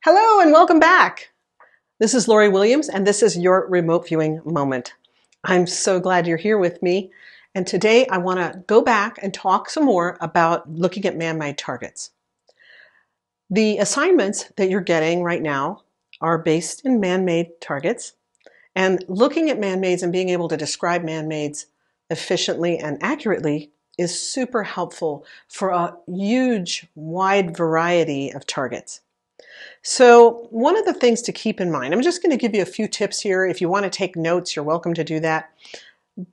Hello and welcome back. This is Lori Williams and this is your remote viewing moment. I'm so glad you're here with me. And today I want to go back and talk some more about looking at man-made targets. The assignments that you're getting right now are based in man-made targets, and looking at man-mades and being able to describe man-mades efficiently and accurately is super helpful for a huge, wide variety of targets. So one of the things to keep in mind, I'm just going to give you a few tips here. If you want to take notes, you're welcome to do that.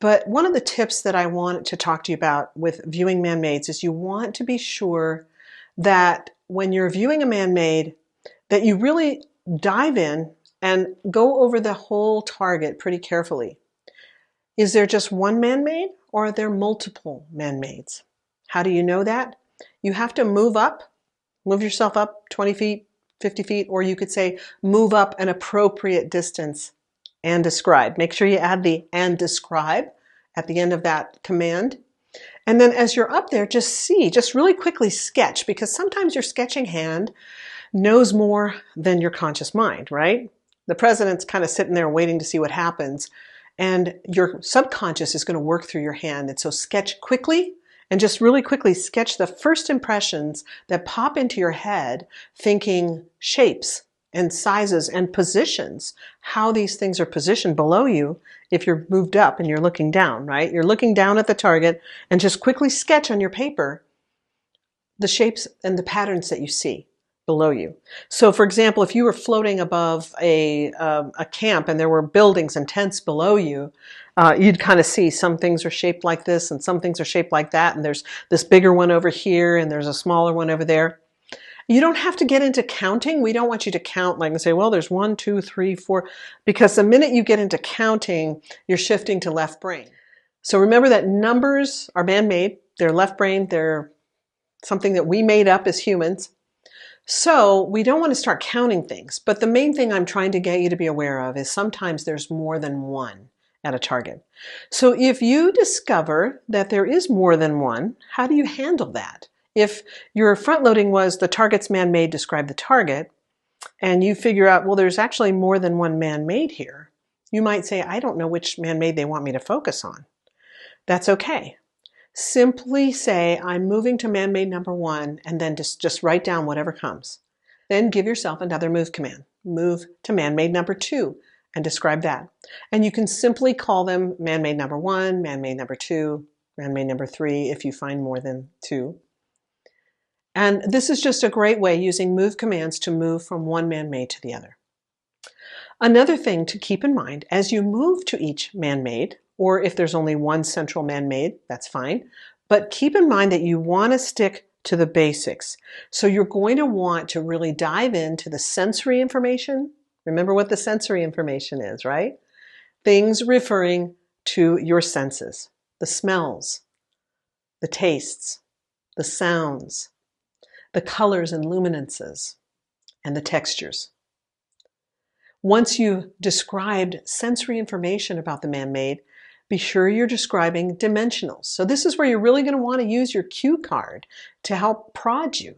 But one of the tips that I want to talk to you about with viewing man-mades is you want to be sure that when you're viewing a man-made, that you really dive in and go over the whole target pretty carefully. Is there just one man-made or are there multiple man-mades? How do you know that? You have to move yourself up 20 feet, 50 feet, or you could say move up an appropriate distance and describe. Make sure you add the and describe at the end of that command. And then as you're up there, just really quickly sketch, because sometimes your sketching hand knows more than your conscious mind, right? The president's kind of sitting there waiting to see what happens, and your subconscious is going to work through your hand. And so sketch quickly. And just really quickly sketch the first impressions that pop into your head, thinking shapes and sizes and positions, how these things are positioned below you if you're moved up and you're looking down, right? You're looking down at the target and just quickly sketch on your paper the shapes and the patterns that you see below you. So for example, if you were floating above a camp and there were buildings and tents below you, you'd kind of see some things are shaped like this and some things are shaped like that, and there's this bigger one over here and there's a smaller one over there. You don't have to get into counting. We don't want you to count like and say, well, there's 1, 2, 3, 4, because the minute you get into counting, you're shifting to left brain. So remember that numbers are man-made. They're left brain. They're something that we made up as humans. So we don't want to start counting things. But the main thing I'm trying to get you to be aware of is sometimes there's more than one at a target. So if you discover that there is more than one, how do you handle that? If your front loading was the target's man-made, describe the target, and you figure out, well, there's actually more than one man-made here, you might say, I don't know which man-made they want me to focus on. That's okay. Simply say, I'm moving to man-made number 1, and then just write down whatever comes. Then give yourself another move command. Move to man-made number 2 and describe that. And you can simply call them man-made number 1, man-made number 2, man-made number 3 if you find more than 2. And this is just a great way using move commands to move from one man-made to the other. Another thing to keep in mind as you move to each man-made, or if there's only one central man-made, that's fine. But keep in mind that you want to stick to the basics. So you're going to want to really dive into the sensory information. Remember what the sensory information is, right? Things referring to your senses, the smells, the tastes, the sounds, the colors and luminances, and the textures. Once you've described sensory information about the man-made, be sure you're describing dimensionals. So this is where you're really going to want to use your cue card to help prod you.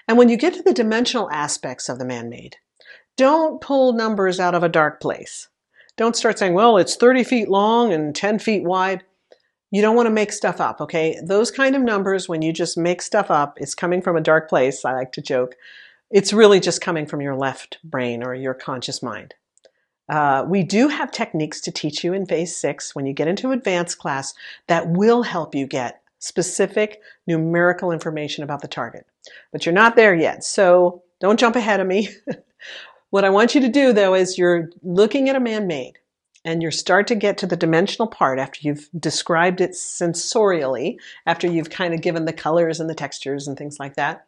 And when you get to the dimensional aspects of the man-made, don't pull numbers out of a dark place. Don't start saying, well, it's 30 feet long and 10 feet wide. You don't want to make stuff up, okay? Those kind of numbers, when you just make stuff up, it's coming from a dark place, I like to joke. It's really just coming from your left brain or your conscious mind. We do have techniques to teach you in phase 6 when you get into advanced class that will help you get specific numerical information about the target. But you're not there yet, so don't jump ahead of me. What I want you to do, though, is you're looking at a man-made and you start to get to the dimensional part after you've described it sensorially, after you've kind of given the colors and the textures and things like that.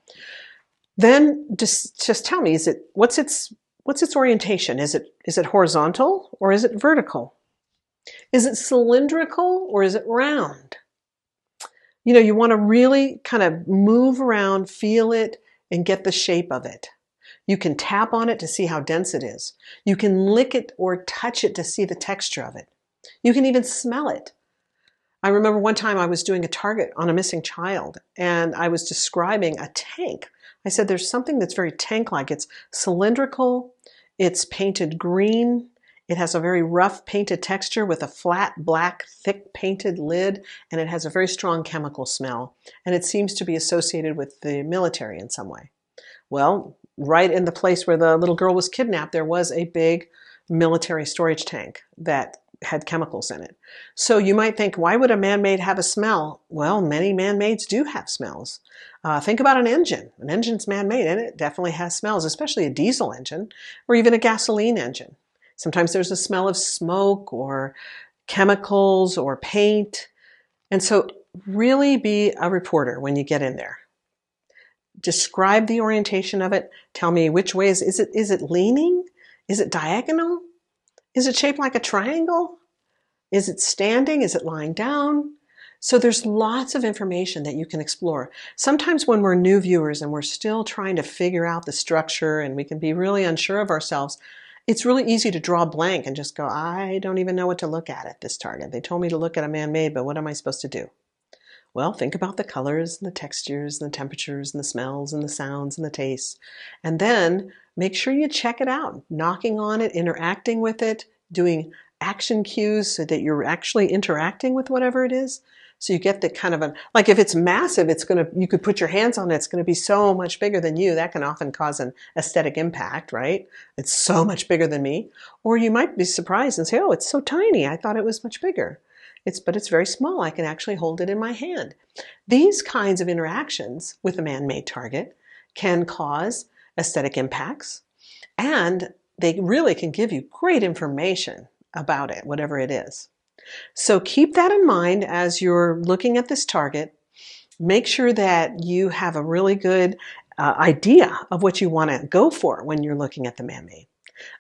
Then just tell me, what's its orientation? Is it horizontal or is it vertical? Is it cylindrical or is it round? You know, you want to really kind of move around, feel it, and get the shape of it. You can tap on it to see how dense it is. You can lick it or touch it to see the texture of it. You can even smell it. I remember one time I was doing a target on a missing child, and I was describing a tank. I said, there's something that's very tank-like. It's cylindrical, it's painted green, it has a very rough painted texture with a flat, black, thick painted lid, and it has a very strong chemical smell. And it seems to be associated with the military in some way. Well, right in the place where the little girl was kidnapped, there was a big military storage tank that had chemicals in it. So you might think, why would a man-made have a smell? Well, many man-mades do have smells. Think about an engine. An engine's man-made, and it definitely has smells, especially a diesel engine or even a gasoline engine. Sometimes there's a smell of smoke or chemicals or paint. And so really be a reporter when you get in there. Describe the orientation of it. Tell me which way is it leaning? Is it diagonal? Is it shaped like a triangle? Is it standing? Is it lying down? So there's lots of information that you can explore. Sometimes when we're new viewers and we're still trying to figure out the structure and we can be really unsure of ourselves, it's really easy to draw blank and just go, I don't even know what to look at this target. They told me to look at a man-made, but what am I supposed to do? Well, think about the colors and the textures and the temperatures and the smells and the sounds and the tastes. And then make sure you check it out, knocking on it, interacting with it, doing action cues so that you're actually interacting with whatever it is. So you get the kind of like if it's massive, you could put your hands on it, it's going to be so much bigger than you. That can often cause an aesthetic impact, right? It's so much bigger than me. Or you might be surprised and say, oh, it's so tiny. I thought it was much bigger. But it's very small. I can actually hold it in my hand. These kinds of interactions with a man-made target can cause aesthetic impacts, and they really can give you great information about it, whatever it is. So keep that in mind as you're looking at this target. Make sure that you have a really good idea of what you want to go for when you're looking at the man-made.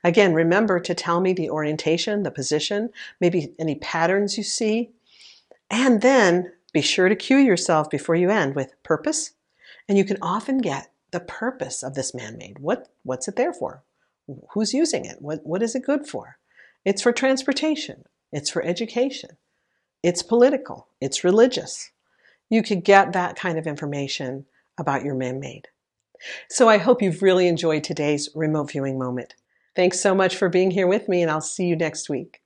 Again, remember to tell me the orientation, the position, maybe any patterns you see, and then be sure to cue yourself before you end with purpose, and you can often get the purpose of this man-made. What's it there for? Who's using it? What is it good for? It's for transportation. It's for education. It's political. It's religious. You could get that kind of information about your man-made. So I hope you've really enjoyed today's remote viewing moment. Thanks so much for being here with me, and I'll see you next week.